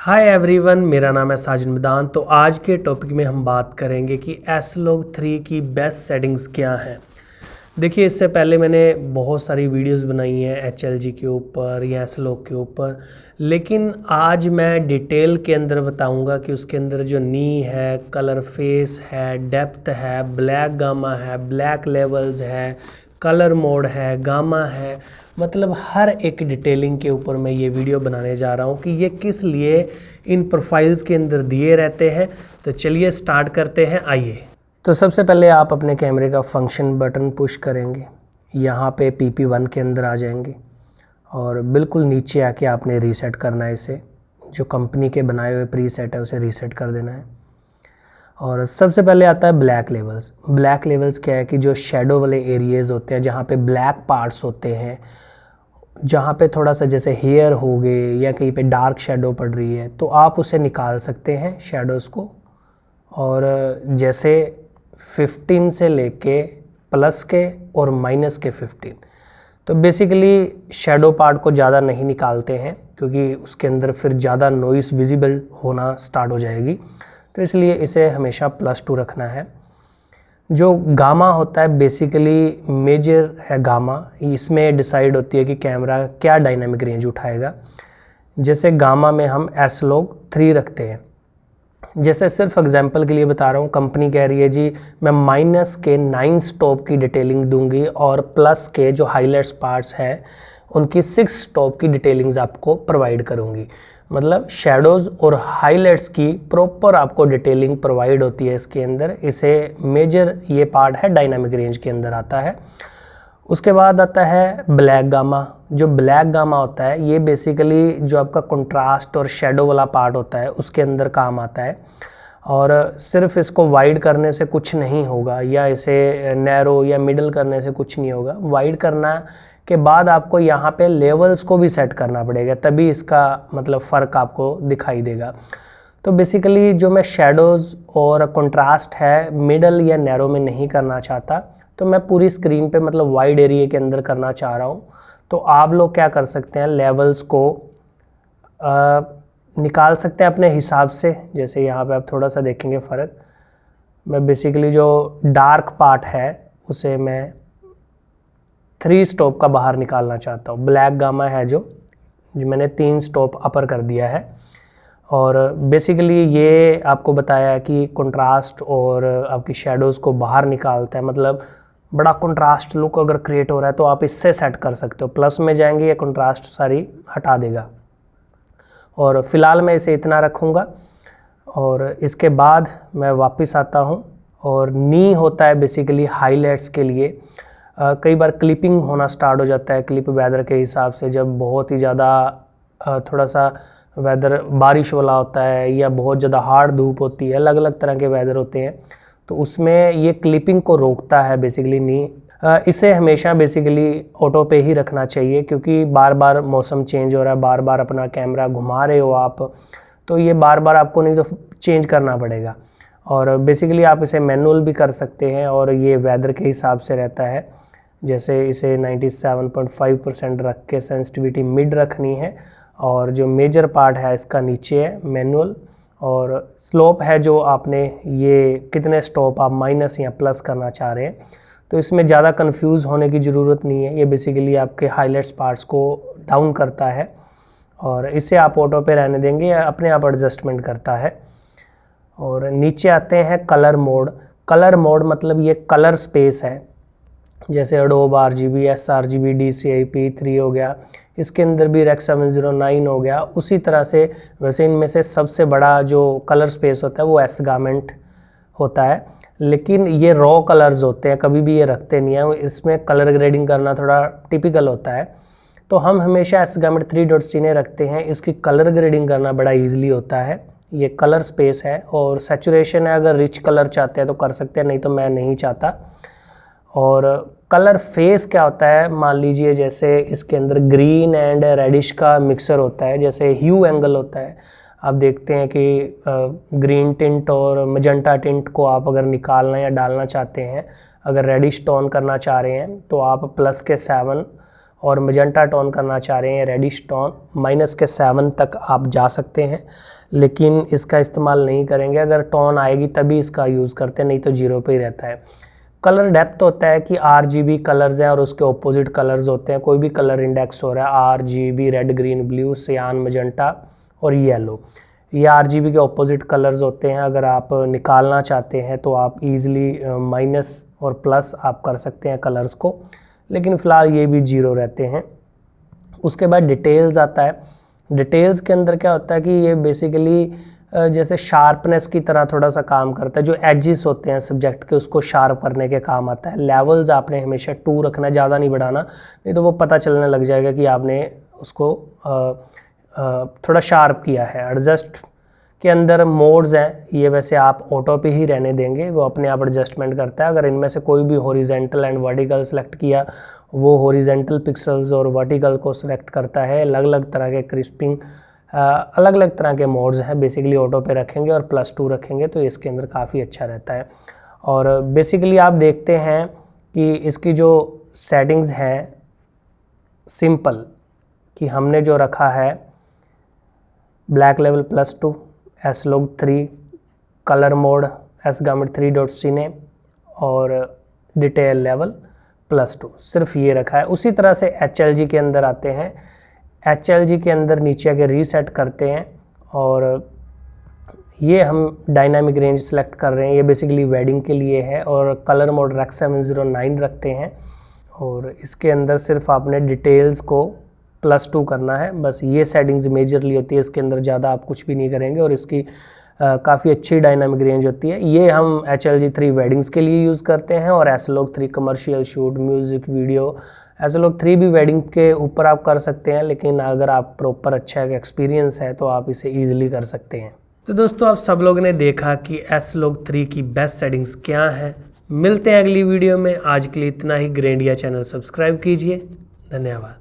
Hi everyone, मेरा नाम है साजिद मैदान। तो आज के टॉपिक में हम बात करेंगे कि S-Log 3 की बेस्ट सेटिंग्स क्या हैं। देखिए, इससे पहले मैंने बहुत सारी वीडियोस बनाई हैं HLG के ऊपर या S-Log के ऊपर, लेकिन आज मैं डिटेल के अंदर बताऊंगा कि उसके अंदर जो नी है, कलर फेस है, डेप्थ है, ब्लैक गामा है, ब्लैक लेवल्स है, कलर मोड है, गामा है, मतलब हर एक डिटेलिंग के ऊपर मैं ये वीडियो बनाने जा रहा हूँ कि ये किस लिए इन प्रोफाइल्स के अंदर दिए रहते हैं। तो चलिए स्टार्ट करते हैं। आइए, तो सबसे पहले आप अपने कैमरे का फंक्शन बटन पुश करेंगे, यहाँ पे PP1 के अंदर आ जाएंगे और बिल्कुल नीचे आके आपने रीसेट करना है। इसे जो कंपनी के बनाए हुए प्रीसेट है उसे रीसेट कर देना है। और सबसे पहले आता है ब्लैक लेवल्स। ब्लैक लेवल्स क्या है कि जो शेडो वाले एरियाज़ होते हैं, जहाँ पे ब्लैक पार्ट्स होते हैं, जहाँ पे थोड़ा सा जैसे हेयर हो गए या कहीं पे डार्क शेडो पड़ रही है, तो आप उसे निकाल सकते हैं शेडोज़ को। और जैसे 15 से लेके प्लस के और माइनस के 15, तो बेसिकली शेडो पार्ट को ज़्यादा नहीं निकालते हैं क्योंकि उसके अंदर फिर ज़्यादा नॉइस विजिबल होना स्टार्ट हो जाएगी, तो इसलिए इसे हमेशा +2 रखना है। जो गामा होता है बेसिकली मेजर है गामा, इसमें डिसाइड होती है कि कैमरा क्या डायनामिक रेंज उठाएगा। जैसे गामा में हम S-Log 3 रखते हैं। जैसे सिर्फ एग्जांपल के लिए बता रहा हूँ, कंपनी कह रही है जी मैं माइनस के 9 स्टॉप की डिटेलिंग दूंगी और प्लस के जो हाईलाइट्स पार्ट्स हैं उनकी 6 स्टॉप की डिटेलिंग्स आपको प्रोवाइड करूँगी। मतलब शेडोज़ और हाईलाइट्स की प्रॉपर आपको डिटेलिंग प्रोवाइड होती है इसके अंदर। इसे मेजर ये पार्ट है डायनामिक रेंज के अंदर आता है। उसके बाद आता है ब्लैक गामा। जो ब्लैक गामा होता है ये बेसिकली जो आपका कंट्रास्ट और शेडो वाला पार्ट होता है उसके अंदर काम आता है। और सिर्फ इसको वाइड करने से कुछ नहीं होगा या इसे नैरो या मिडल करने से कुछ नहीं होगा। वाइड करना के बाद आपको यहाँ पे लेवल्स को भी सेट करना पड़ेगा, तभी इसका मतलब फ़र्क आपको दिखाई देगा। तो बेसिकली जो मैं शेडोज़ और कंट्रास्ट है मिडल या नैरो में नहीं करना चाहता, तो मैं पूरी स्क्रीन पे मतलब वाइड एरिया के अंदर करना चाह रहा हूँ। तो आप लोग क्या कर सकते हैं, लेवल्स को निकाल सकते हैं अपने हिसाब से। जैसे यहाँ पे आप थोड़ा सा देखेंगे फ़र्क। मैं बेसिकली जो डार्क पार्ट है उसे मैं 3 स्टॉप का बाहर निकालना चाहता हूँ। ब्लैक गामा है जो मैंने 3 स्टॉप अपर कर दिया है। और बेसिकली ये आपको बताया कि कंट्रास्ट और आपकी शेडोज़ को बाहर निकालता है। मतलब बड़ा कंट्रास्ट लुक अगर क्रिएट हो रहा है तो आप इससे सेट कर सकते हो। प्लस में जाएंगे या कंट्रास्ट सारी हटा देगा। और फ़िलहाल मैं इसे इतना रखूँगा और इसके बाद मैं वापस आता हूँ। और नी होता है बेसिकली हाईलाइट्स के लिए। कई बार क्लिपिंग होना स्टार्ट हो जाता है क्लिप वेदर के हिसाब से। जब बहुत ही ज़्यादा थोड़ा सा वेदर बारिश वाला होता है या बहुत ज़्यादा हार्ड धूप होती है, अलग अलग तरह के वेदर होते हैं, तो उसमें ये क्लिपिंग को रोकता है बेसिकली नी। इसे हमेशा बेसिकली ऑटो पे ही रखना चाहिए क्योंकि बार बार मौसम चेंज हो रहा है, बार बार अपना कैमरा घुमा रहे हो आप, तो ये बार बार आपको नहीं तो चेंज करना पड़ेगा। और बेसिकली आप इसे मैनुअल भी कर सकते हैं और ये वेदर के हिसाब से रहता है। जैसे इसे 97.5% रख के सेंसिटिविटी मिड रखनी है और जो मेजर पार्ट है इसका नीचे है मैनुअल। और स्लोप है जो आपने ये कितने स्टॉप आप माइनस या प्लस करना चाह रहे हैं, तो इसमें ज़्यादा कंफ्यूज होने की ज़रूरत नहीं है। ये बेसिकली आपके हाईलाइट्स पार्ट्स को डाउन करता है और इसे आप ऑटो पे रहने देंगे या अपने आप एडजस्टमेंट करता है। और नीचे आते हैं कलर मोड। कलर मोड मतलब ये कलर स्पेस है। जैसे adobe RGB, sRGB, DCI P3 हो गया, इसके अंदर भी Rec 709 हो गया। उसी तरह से वैसे इनमें से सबसे बड़ा जो कलर स्पेस होता है वो S-Garment होता है, लेकिन ये रॉ कलर्स होते हैं, कभी भी ये रखते नहीं हैं। इसमें कलर ग्रेडिंग करना थोड़ा टिपिकल होता है, तो हम हमेशा S-Garment 3.0 रखते हैं। इसकी कलर ग्रेडिंग करना बड़ा ईजिली होता है। ये कलर स्पेस है और सैचुरेशन है, अगर रिच कलर चाहते हैं तो कर सकते हैं, नहीं तो मैं नहीं चाहता। और कलर फेस क्या होता है, मान लीजिए जैसे इसके अंदर ग्रीन एंड रेडिश का मिक्सर होता है, जैसे ह्यू एंगल होता है। आप देखते हैं कि ग्रीन टिंट और मजेंटा टिंट को आप अगर निकालना या डालना चाहते हैं, अगर रेडिश टोन करना चाह रहे हैं, तो आप +7 और मजेंटा टोन करना चाह रहे हैं, रेडिश टोन, -7 तक आप जा सकते हैं, लेकिन इसका इस्तेमाल नहीं करेंगे। अगर टोन आएगी तभी इसका यूज़ करते हैं, नहीं तो 0 पे ही रहता है। कलर डेप्थ होता है कि RGB कलर्स हैं और उसके ऑपोजिट कलर्स होते हैं। कोई भी कलर इंडेक्स हो रहा है, RGB, रेड, ग्रीन, ब्लू, सियान, मजेंटा और येलो, ये RGB के ऑपोजिट कलर्स होते हैं। अगर आप निकालना चाहते हैं तो आप इजीली माइनस और प्लस आप कर सकते हैं कलर्स को, लेकिन फ़िलहाल ये भी 0 रहते हैं। उसके बाद डिटेल्स आता है। डिटेल्स के अंदर क्या होता है कि ये बेसिकली जैसे शार्पनेस की तरह थोड़ा सा काम करता है। जो एजेस होते हैं सब्जेक्ट के, उसको शार्प करने के काम आता है। लेवल्स आपने हमेशा 2 रखना है, ज़्यादा नहीं बढ़ाना, नहीं तो वो पता चलने लग जाएगा कि आपने उसको थोड़ा शार्प किया है। एडजस्ट के अंदर मोड्स हैं, ये वैसे आप ऑटो पे ही रहने देंगे, वो अपने आप एडजस्टमेंट करता है। अगर इनमें से कोई भी हॉरिजेंटल एंड वर्टिकल सेलेक्ट किया, वो हॉरिजेंटल पिक्सल्स और वर्टिकल को सिलेक्ट करता है। अलग अलग तरह के क्रिस्पिंग, अलग अलग तरह के मोड्स हैं। बेसिकली ऑटो पे रखेंगे और +2 रखेंगे तो इसके अंदर काफ़ी अच्छा रहता है। और बेसिकली आप देखते हैं कि इसकी जो सेटिंग्स हैं सिंपल, कि हमने जो रखा है black level +2, S-Log3, colour mode S-Gamut3.Cine और डिटेल लेवल +2, सिर्फ ये रखा है। उसी तरह से HLG के अंदर आते हैं। HLG के अंदर नीचे आके रीसेट करते हैं और ये हम डायनामिक रेंज सेलेक्ट कर रहे हैं, ये बेसिकली वेडिंग के लिए है। और कलर मोड REC 709 रखते हैं और इसके अंदर सिर्फ आपने डिटेल्स को +2 करना है, बस ये सेटिंग्स मेजरली होती है। इसके अंदर ज़्यादा आप कुछ भी नहीं करेंगे और इसकी काफ़ी अच्छी डायनामिक रेंज होती है। ये हम HLG3 वेडिंग्स के लिए यूज़ करते हैं और S-Log3 commercial shoot, music, video. S-Log3 भी वेडिंग के ऊपर आप कर सकते हैं, लेकिन अगर आप प्रॉपर अच्छा एक्सपीरियंस है तो आप इसे ईजिली कर सकते हैं। तो दोस्तों, आप सब लोगों ने देखा कि S-Log3 की बेस्ट सेटिंग्स क्या हैं। मिलते हैं अगली वीडियो में। आज के लिए इतना ही। ग्रैंडिया चैनल सब्सक्राइब कीजिए। धन्यवाद।